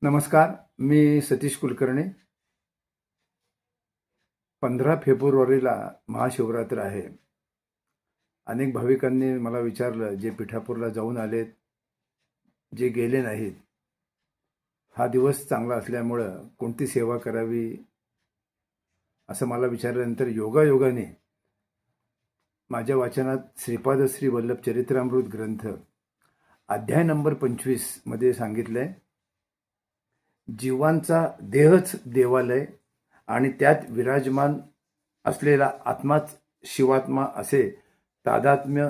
नमस्कार, मी सतीश कुलकर्णी. 15 फेब्रुवारीला महाशिवरात्र आहे. अनेक भाविकांनी मला विचारलं, जे पिठापूरला जाऊन आलेत, जे गेले नाहीत, हा दिवस चांगला असल्यामुळं कोणती सेवा करावी असं मला विचारल्यानंतर योगायोगाने माझ्या वाचनात श्रीपाद श्री वल्लभ चरित्रामृत ग्रंथ अध्याय नंबर 25 मध्ये सांगितलंय, जीवांचा देहच देवालय आणि त्यात विराजमान असलेला आत्माच शिवात्मा असे तादात्म्य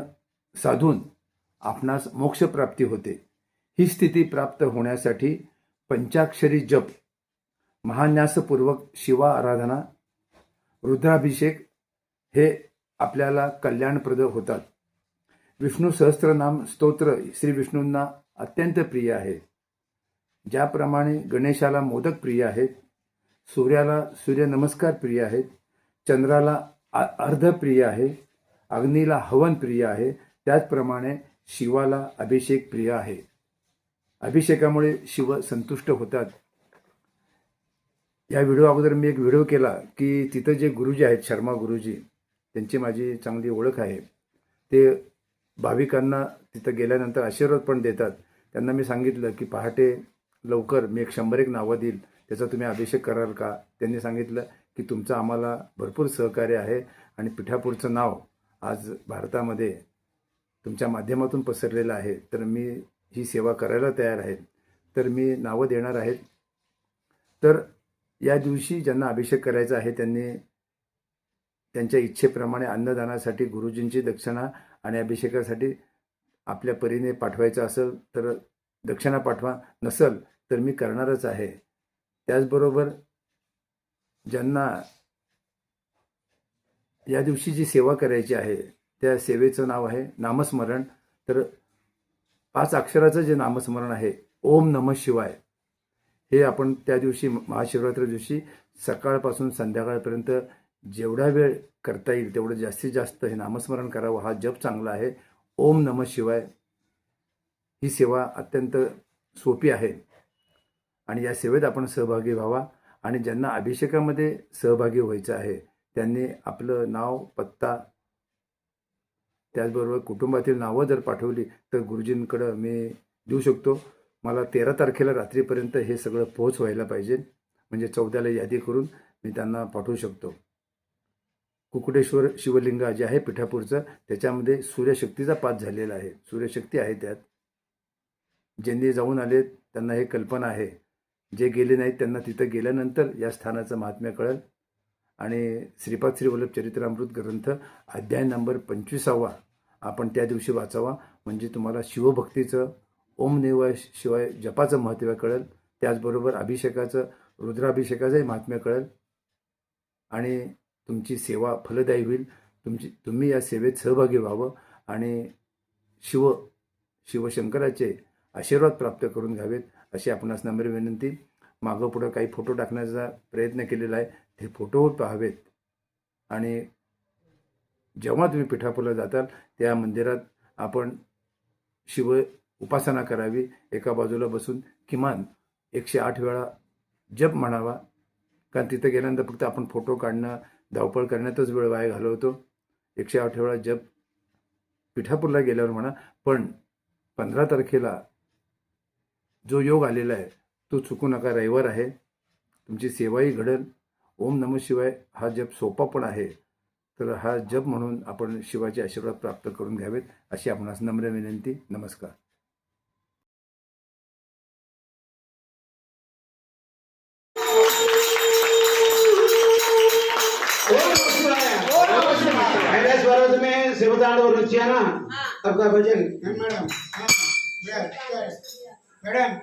साधून आपणास मोक्षप्राप्ती होते. ही स्थिती प्राप्त होण्यासाठी पंचाक्षरी जप, महान्यासपूर्वक शिवा आराधना, रुद्राभिषेक हे आपल्याला कल्याणप्रद होतात. विष्णू सहस्त्रनाम स्तोत्र श्री विष्णूंना अत्यंत प्रिय आहे. ज्याप्रमाणे गणेशाला मोदक प्रिय आहेत, सूर्याला सूर्यनमस्कार प्रिय आहेत, चंद्राला अर्ध प्रिय आहे, अग्नीला हवन प्रिय आहे, त्याचप्रमाणे शिवाला अभिषेक प्रिय आहे. अभिषेकामुळे शिव संतुष्ट होतात. या व्हिडिओ अगोदर मी एक व्हिडिओ केला की तिथं जे गुरुजी आहेत, शर्मा गुरुजी, त्यांची माझी चांगली ओळख आहे. ते भाविकांना तिथं गेल्यानंतर आशीर्वाद पण देतात. त्यांना मी सांगितलं की पहाटे लवकर मी 101 नावं देईल, त्याचा तुम्ही अभिषेक कराल का? त्यांनी सांगितलं की तुमचं आम्हाला भरपूर सहकार्य आहे आणि पिठापूरचं नाव आज भारतामध्ये तुमच्या माध्यमातून पसरलेलं आहे, तर मी ही सेवा करायला तयार आहे. तर मी नावं देणार आहेत. तर या दिवशी ज्यांना अभिषेक करायचा आहे त्यांनी त्यांच्या इच्छेप्रमाणे अन्नदानासाठी गुरुजींची दक्षिणा आणि अभिषेकासाठी आपल्या परीने पाठवायचं असेल तर दक्षिणा पाठवा, नसल तर मी करणारच आहे. त्याचबरोबर ज्यांना या दिवशी जी सेवा करायची आहे त्या सेवेचं नाव आहे नामस्मरण. तर 5 अक्षराचं जे नामस्मरण आहे, ओम नमः शिवाय, हे आपण त्या दिवशी महाशिवरात्री दिवशी सकाळपासून संध्याकाळपर्यंत जेवढा वेळ करता येईल तेवढं जास्तीत जास्त हे नामस्मरण करावं. हा जप चांगला आहे. ओम नमः शिवाय ही सेवा अत्यंत सोपी आहे आणि या सेवेत आपण सहभागी व्हावा. आणि ज्यांना अभिषेकामध्ये सहभागी व्हायचं आहे त्यांनी आपलं नाव, पत्ता, त्याचबरोबर कुटुंबातील नावं जर पाठवली तर गुरुजींकडं मी देऊ शकतो. मला 13 तारखेला रात्रीपर्यंत हे सगळं पोहोच व्हायला पाहिजे, म्हणजे 14ला यादी करून मी त्यांना पाठवू शकतो. कुकुटेश्वर शिवलिंग जे आहे पिठापूरचं, त्याच्यामध्ये सूर्यशक्तीचा पाठ झालेला आहे. सूर्यशक्ती आहे त्यात. ज्यांनी जाऊन आले त्यांना हे कल्पना आहे. जे गेले नाहीत त्यांना तिथं गेल्यानंतर या स्थानाचं महात्म्य कळेल. आणि श्रीपाद श्री वल्लभ चरित्रामृत ग्रंथ अध्याय नंबर 25 आपण त्या दिवशी वाचावा, म्हणजे तुम्हाला शिवभक्तीचं, ओम नमः शिवाय जपाचं महत्त्व कळेल. त्याचबरोबर अभिषेकाचं, रुद्राभिषेकाचंही महात्म्य कळेल आणि तुमची सेवा फलदायी होईल. तुम्ही या सेवेत सहभागी व्हावं आणि शिवशंकराचे आशीर्वाद प्राप्त करून घ्यावेत अशी आपणास नम्र विनंती. मागं पुढं काही फोटो टाकण्याचा प्रयत्न केलेला आहे, ते फोटो पाहावेत. आणि जेव्हा तुम्ही पिठापूरला जाताल त्या मंदिरात आपण शिव उपासना करावी. एका बाजूला बसून किमान 108 वेळा जप म्हणावा, कारण तिथं गेल्यानंतर फक्त आपण फोटो काढणं, धावपळ करण्यातच वेळ वाया घालवतो. 108 वेळा जप पिठापूरला गेल्यावर म्हणा. पण 15 तारखेला जो योग आलेला आहे तो चुकू नका. रविवार आहे, तुमची सेवाही घडेल. ओम नमः शिवाय हा जप सोपा पण आहे. तर हा जप म्हणून आपण शिवाचे आशीर्वाद प्राप्त करून घ्यावेत अशी आपणास नम्र विनंती. नमस्कार. में सेवदान और रुचियाना आपका भजन मैडम मैडम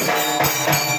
Thank